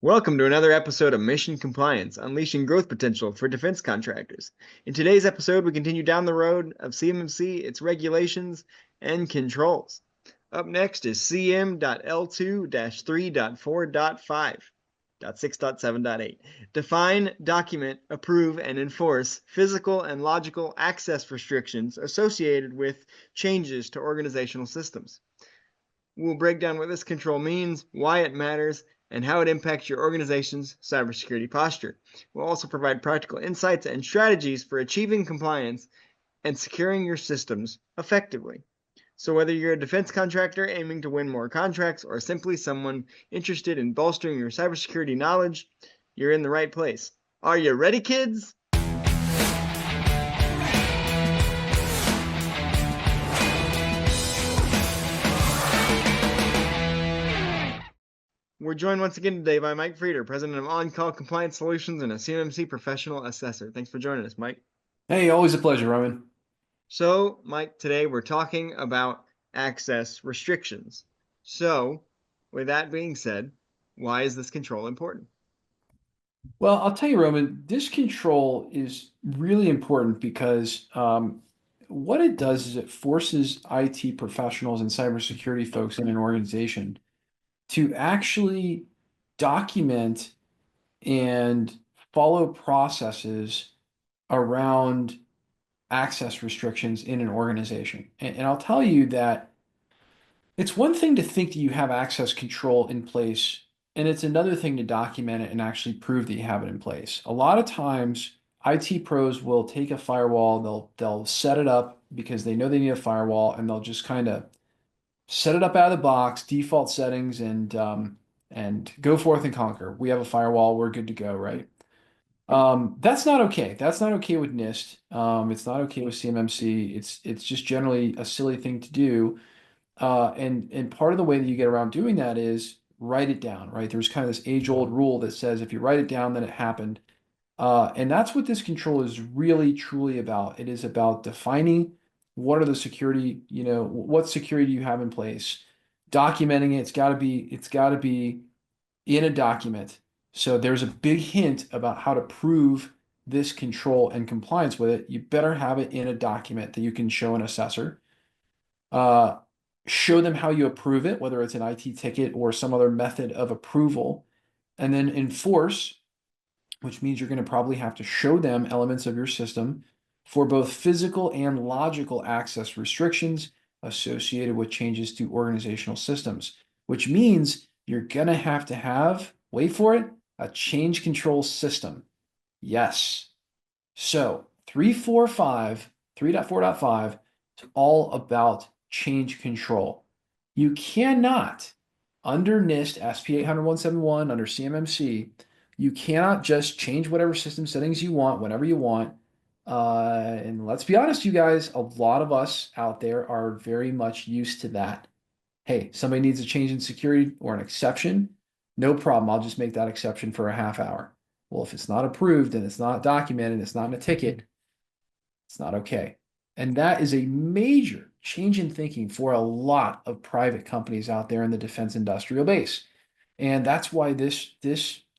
Welcome to another episode of Mission Compliance, unleashing growth potential for defense contractors. In today's episode, we continue down the road of CMMC, its regulations, and controls. Up next is CM.L2-3.4.5, .6.7.8. Define, document, approve, and enforce physical and logical access restrictions associated with changes to organizational systems. We'll break down what this control means, why it matters, and how it impacts your organization's cybersecurity posture. We'll also provide practical insights and strategies for achieving compliance and securing your systems effectively. So whether you're a defense contractor aiming to win more contracts or simply someone interested in bolstering your cybersecurity knowledge, you're in the right place. Are you ready, kids? We're joined once again today by Mike Frieder, president of On-Call Compliance Solutions and a CMMC professional assessor. Thanks for joining us, Mike. Hey, always a pleasure, Roman. So, Mike, today we're talking about access restrictions. So, with that being said, why is this control important? Well, I'll tell you, Roman, this control is really important because what it does is it forces IT professionals and cybersecurity folks in an organization to actually document and follow processes around access restrictions in an organization. And I'll tell you that it's one thing to think that you have access control in place, and it's another thing to document it and actually prove that you have it in place. A lot of times, IT pros will take a firewall, they'll set it up because they know they need a firewall, and they'll just kind of set it up out of the box, default settings, and go forth and conquer. We have a firewall, we're good to go, right? That's not okay. That's not okay with NIST. It's not okay with CMMC. It's just generally a silly thing to do. And part of the way that you get around doing that is write it down, right? There's kind of this age-old rule that says if you write it down, then it happened. And that's what this control is really truly about. It is about defining what are the security, what security do you have in place, documenting it. It's got to be in a document. So there's a big hint about how to prove this control and compliance with it. You better have it in a document that you can show an assessor. Uh, Show them how you approve it, whether it's an IT ticket or some other method of approval, and then enforce, which means you're going to probably have to show them elements of your system for both physical and logical access restrictions associated with changes to organizational systems, which means you're going to have, wait for it, a change control system. Yes. So 3.4.5, 3.4.5 is all about change control. You cannot, under NIST, SP 800-171, under CMMC, you cannot just change whatever system settings you want whenever you want. And let's be honest, you guys, a lot of us out there are very much used to that. Hey, somebody needs a change in security or an exception. No problem. I'll just make that exception for a half hour. Well, if it's not approved and it's not documented, it's not in a ticket, it's not okay. And that is a major change in thinking for a lot of private companies out there in the defense industrial base. And that's why this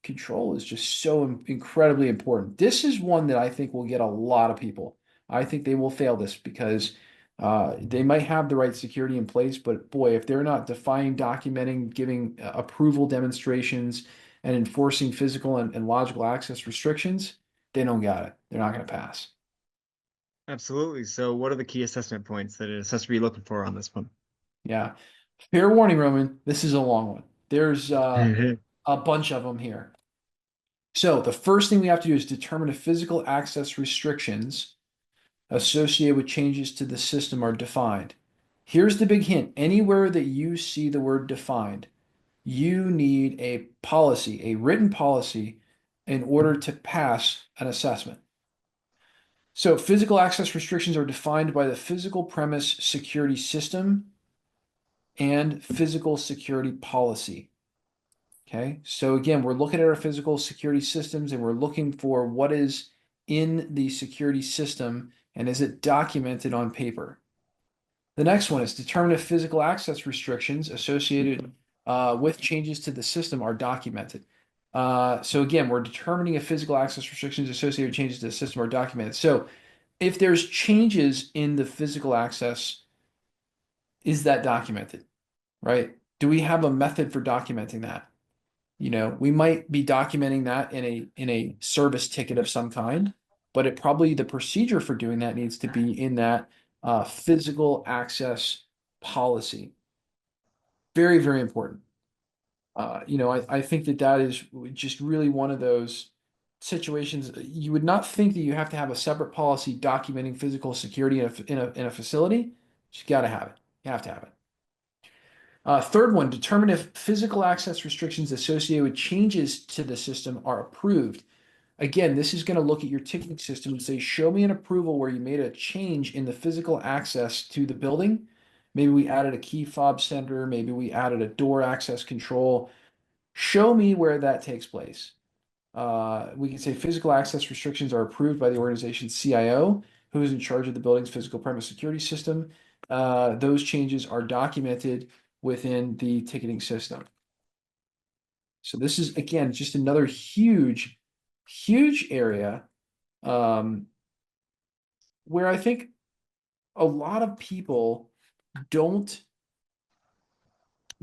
control is just so incredibly important. This is one that I think will get a lot of people. I think they will fail this because they might have the right security in place, but boy, if they're not defining, documenting, giving approval demonstrations, and enforcing physical and logical access restrictions, they don't got it. They're not going to pass. Absolutely. So what are the key assessment points that an assessor be looking for on this one? Yeah. Fair warning, Roman. This is a long one. There's a bunch of them here. So the first thing we have to do is determine if physical access restrictions associated with changes to the system are defined. Here's the big hint. Anywhere that you see the word defined, you need a policy, a written policy, in order to pass an assessment. So physical access restrictions are defined by the physical premise security system and physical security policy. Okay, so again, we're looking at our physical security systems and we're looking for what is in the security system and is it documented on paper. The next one is determine if physical access restrictions associated with changes to the system are documented. So again, we're determining if physical access restrictions associated with changes to the system are documented. So if there's changes in the physical access, is that documented, right? Do we have a method for documenting that? We might be documenting that in a service ticket of some kind, but the procedure for doing that needs to be in that physical access policy. Very, very important. I think that is just really one of those situations. You would not think that you have to have a separate policy documenting physical security in a facility. You got to have it. You have to have it. Third one, determine if physical access restrictions associated with changes to the system are approved. Again, this is going to look at your ticketing system and say, show me an approval where you made a change in the physical access to the building. Maybe we added a key fob sender. Maybe we added a door access control. Show me where that takes place. We can say physical access restrictions are approved by the organization's CIO, who is in charge of the building's physical premise security system. Those changes are documented within the ticketing system. So this is, again, just another huge, huge area where I think a lot of people don't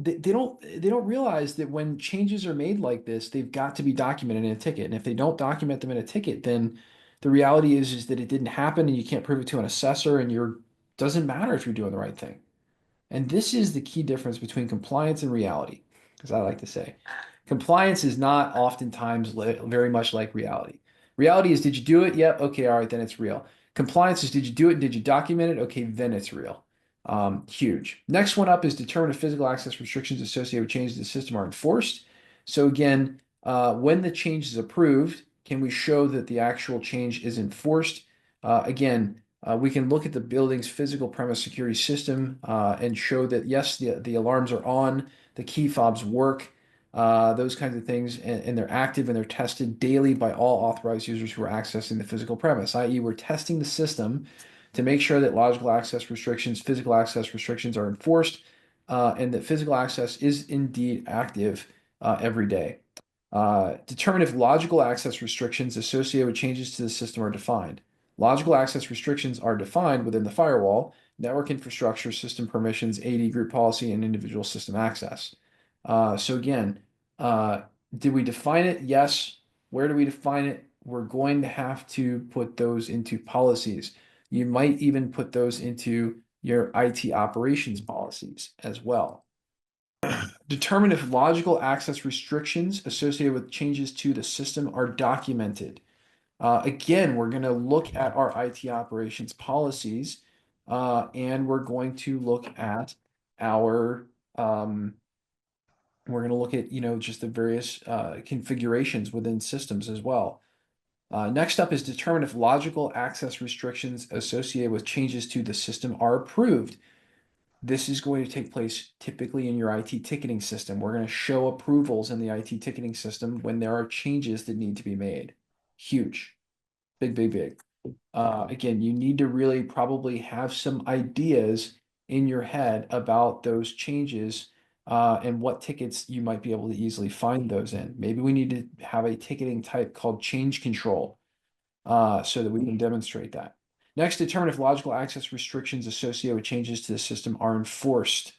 they don't realize that when changes are made like this, they've got to be documented in a ticket. And if they don't document them in a ticket, then the reality is that it didn't happen and you can't prove it to an assessor and you're doesn't matter if you're doing the right thing. And this is the key difference between compliance and reality, as I like to say. Compliance is not oftentimes very much like reality. Reality is, did you do it? Yep. Okay. All right. Then it's real. Compliance is, did you do it? Did you document it? Okay. Then it's real. Huge. Next one up is determine if physical access restrictions associated with changes to the system are enforced. So again, when the change is approved, can we show that the actual change is enforced? Again, we can look at the building's physical premise security system and show that yes, the alarms are on, the key fobs work, those kinds of things, and they're active and they're tested daily by all authorized users who are accessing the physical premise, i.e., we're testing the system to make sure that logical access restrictions, physical access restrictions are enforced, and that physical access is indeed active every day. Determine if logical access restrictions associated with changes to the system are defined. Logical access restrictions are defined within the firewall, network infrastructure, system permissions, AD group policy, and individual system access. So again, uh, did we define it? Yes. Where do we define it? We're going to have to put those into policies. You might even put those into your IT operations policies as well. Determine if logical access restrictions associated with changes to the system are documented. Again, we're going to look at our IT operations policies, and we're going to look at our we're going to look at just the various configurations within systems as well. Next up is determine if logical access restrictions associated with changes to the system are approved. This is going to take place typically in your IT ticketing system. We're going to show approvals in the IT ticketing system when there are changes that need to be made. Huge. Big, big, big. Again, you need to really probably have some ideas in your head about those changes and what tickets you might be able to easily find those in. Maybe we need to have a ticketing type called change control so that we can demonstrate that. Next, determine if logical access restrictions associated with changes to the system are enforced.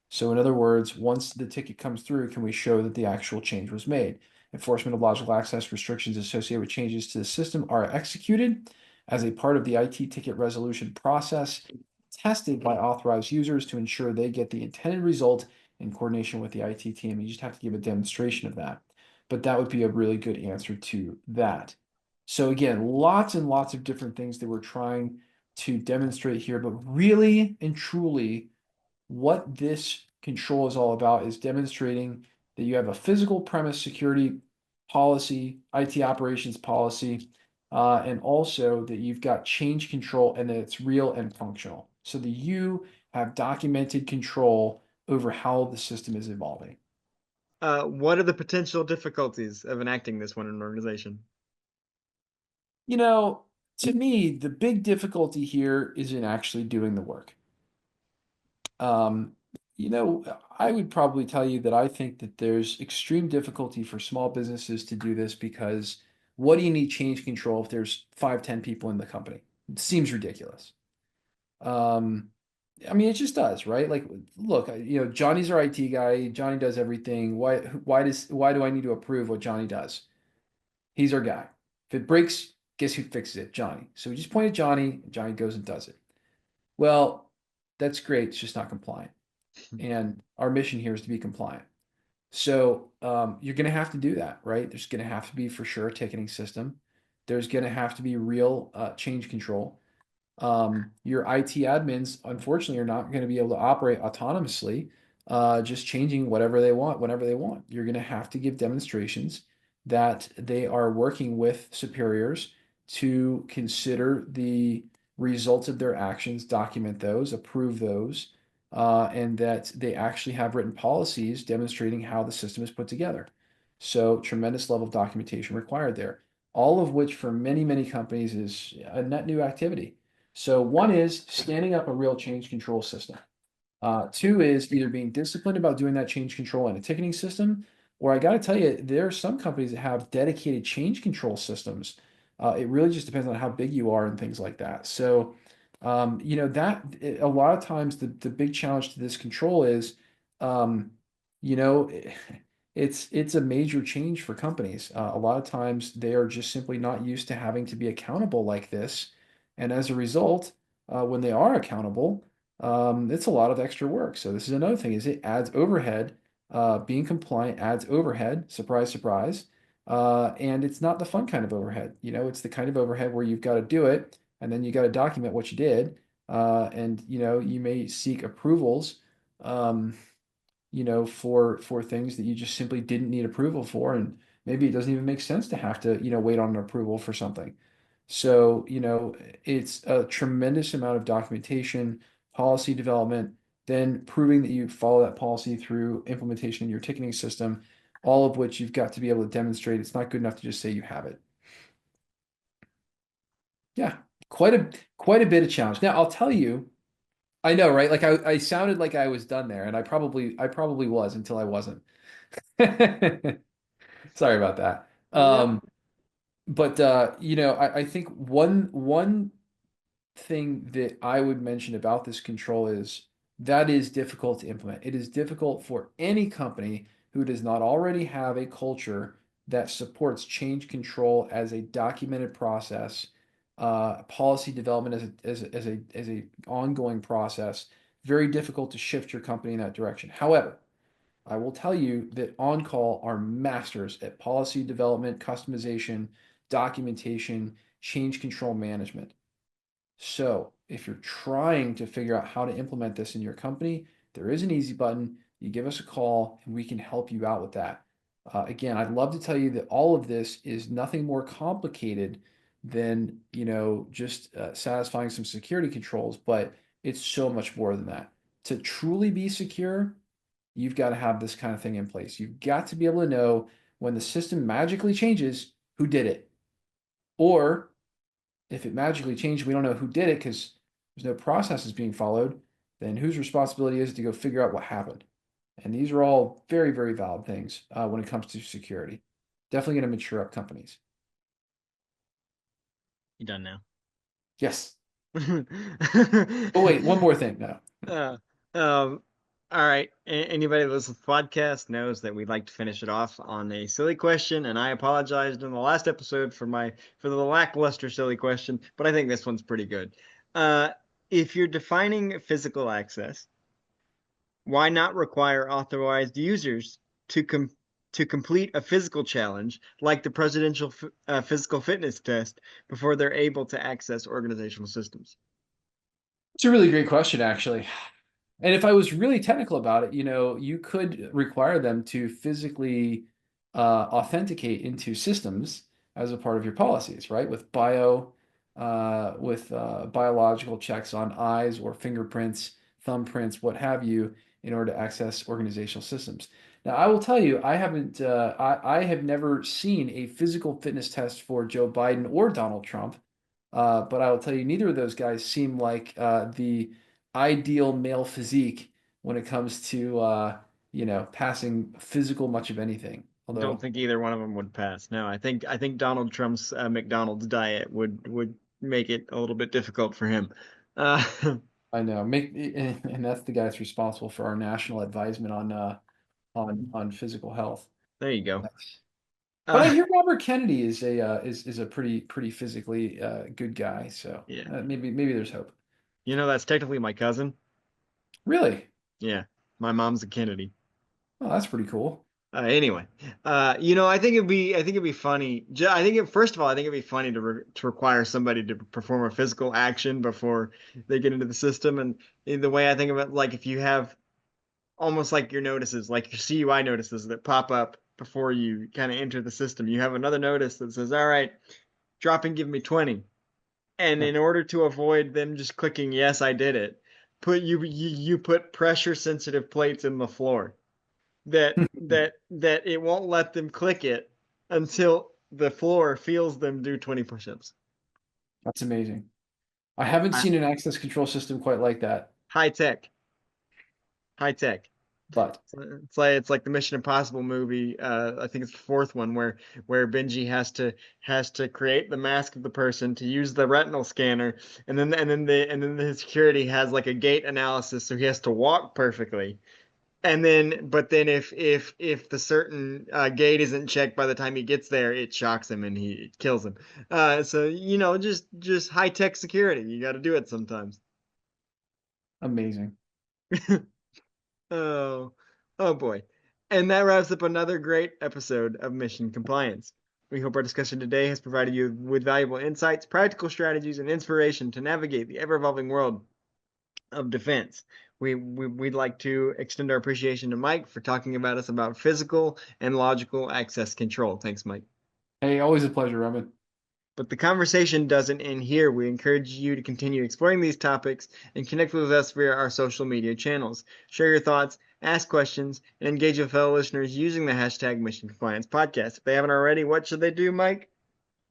So in other words, once the ticket comes through, can we show that the actual change was made? Enforcement of logical access restrictions associated with changes to the system are executed as a part of the IT ticket resolution process, tested by authorized users to ensure they get the intended result in coordination with the IT team. You just have to give a demonstration of that. But that would be a really good answer to that. So again, lots and lots of different things that we're trying to demonstrate here, but really and truly, what this control is all about is demonstrating that you have a physical premise security policy, IT operations policy, and also that you've got change control and that it's real and functional. So that you have documented control over how the system is evolving. What are the potential difficulties of enacting this one in an organization? You know, to me, the big difficulty here is in actually doing the work. Um, I would probably tell you that I think that there's extreme difficulty for small businesses to do this because what do you need change control if there's 5, 10 people in the company? It seems ridiculous. Um, I mean, it just does, right? Like, look, Johnny's our IT guy. Johnny does everything. Why do I need to approve what Johnny does? He's our guy. If it breaks, guess who fixes it? Johnny. So we just point at Johnny, and Johnny goes and does it. Well, that's great. It's just not compliant. And our mission here is to be compliant. So you're going to have to do that, right? There's going to have to be for sure a ticketing system. There's going to have to be real change control. Your IT admins, unfortunately, are not going to be able to operate autonomously, just changing whatever they want, whenever they want. You're going to have to give demonstrations that they are working with superiors to consider the results of their actions, document those, approve those, and that they actually have written policies demonstrating how the system is put together. So, tremendous level of documentation required there, all of which for many, many companies is a net new activity. So one is standing up a real change control system. Two is either being disciplined about doing that change control in a ticketing system, or I got to tell you, there are some companies that have dedicated change control systems. It really just depends on how big you are and things like that. So, a lot of times the big challenge to this control is, um, you know, it's a major change for companies. A lot of times they are just simply not used to having to be accountable like this, and as a result, when they are accountable, it's a lot of extra work. So this is another thing is it adds overhead. Being compliant adds overhead. Surprise, surprise. And it's not the fun kind of overhead. It's the kind of overhead where you've got to do it and then you got to document what you did. And you may seek approvals, um, for things that you just simply didn't need approval for. And maybe it doesn't even make sense to have to, wait on an approval for something. So, it's a tremendous amount of documentation, policy development, then proving that you follow that policy through implementation in your ticketing system, all of which you've got to be able to demonstrate. It's not good enough to just say you have it. Yeah, quite a bit of challenge. Now, I'll tell you, I know, right? Like I sounded like I was done there, and I probably was until I wasn't. Sorry about that. Yep. But I think one thing that I would mention about this control is that is difficult to implement. It is difficult for any company who does not already have a culture that supports change control as a documented process, policy development as a ongoing process. Very difficult to shift your company in that direction. However, I will tell you that OnCall are masters at policy development, customization, documentation, change control management. So if you're trying to figure out how to implement this in your company, there is an easy button. You give us a call and we can help you out with that. Again, I'd love to tell you that all of this is nothing more complicated than, just satisfying some security controls, but it's so much more than that. To truly be secure, you've got to have this kind of thing in place. You've got to be able to know when the system magically changes, who did it. Or if it magically changed, we don't know who did it because there's no processes being followed, then whose responsibility is it to go figure out what happened? And these are all very, very valid things when it comes to security. Definitely going to mature up companies. You done now? Yes. Oh, wait, one more thing. No. Uh, all right. Anybody that listens to the podcast knows that we like to finish it off on a silly question, and I apologized in the last episode for the lackluster silly question, but I think this one's pretty good. Uh, if you're defining physical access, why not require authorized users to complete a physical challenge like the presidential physical fitness test before they're able to access organizational systems? It's a really great question, actually. And if I was really technical about it, you could require them to physically authenticate into systems as a part of your policies, right? With biological checks on eyes or fingerprints, thumbprints, what have you, in order to access organizational systems. Now, I will tell you, I have never seen a physical fitness test for Joe Biden or Donald Trump. But I will tell you, neither of those guys seem like the ideal male physique when it comes to passing physical much of anything. Don't Although think either one of them would pass. No, I think Donald Trump's McDonald's diet would make it a little bit difficult for him. Uh, I know, and that's the guy that's responsible for our national advisement on on physical health. there you go. That's- But I Uh, hear Robert Kennedy is a is a pretty physically good guy, so yeah, maybe there's hope. that's technically my cousin. Really? Yeah, my mom's a Kennedy. Oh, that's pretty cool. Anyway, I think it'd be funny. I think first of all, I think it'd be funny to require somebody to perform a physical action before they get into the system. And the way I think of it, like if you have almost like your notices, like your CUI notices that pop up before you kind of enter the system, you have another notice that says, "All right, drop and give me 20." And Yeah. in order to avoid them just clicking, "Yes, I did it," you put pressure sensitive plates in the floor that it won't let them click it until the floor feels them do 20 push-ups. That's amazing. I haven't Hi- seen an access control system quite like that, High tech, high tech. but It's like the Mission Impossible movie. I think it's the fourth one where Benji has to create the mask of the person to use the retinal scanner, and then the security has like a gait analysis, so he has to walk perfectly. But then if the certain gate isn't checked by the time he gets there, it shocks him and he it kills him. So just high tech security. You got to do it sometimes. amazing. Oh, oh boy. And that wraps up another great episode of Mission Compliance. We hope our discussion today has provided you with valuable insights, practical strategies, and inspiration to navigate the ever-evolving world of defense. We'd like to extend our appreciation to Mike for talking about physical and logical access control. Thanks, Mike. Hey, always a pleasure, Roman. But the conversation doesn't end here. We encourage you to continue exploring these topics and connect with us via our social media channels. Share your thoughts, ask questions, and engage with fellow listeners using the hashtag Mission Compliance Podcast. If they haven't already, what should they do, Mike?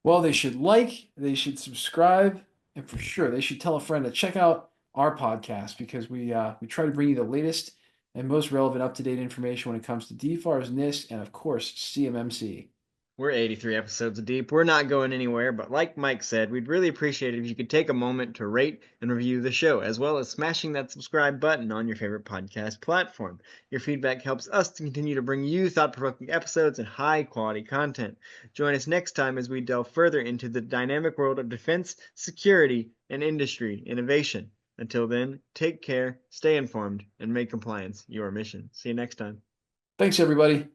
Well, they should like, they should subscribe, and for sure, they should tell a friend to check out our podcast because we try to bring you the latest and most relevant up-to-date information when it comes to DFARS, NIST, and of course, CMMC. We're 83 episodes deep. We're not going anywhere, but like Mike said, we'd really appreciate it if you could take a moment to rate and review the show, as well as smashing that subscribe button on your favorite podcast platform. Your feedback helps us to continue to bring you thought provoking episodes and high quality content. Join us next time as we delve further into the dynamic world of defense, security, and industry innovation. Until then, take care, stay informed, and make compliance your mission. See you next time. Thanks, everybody.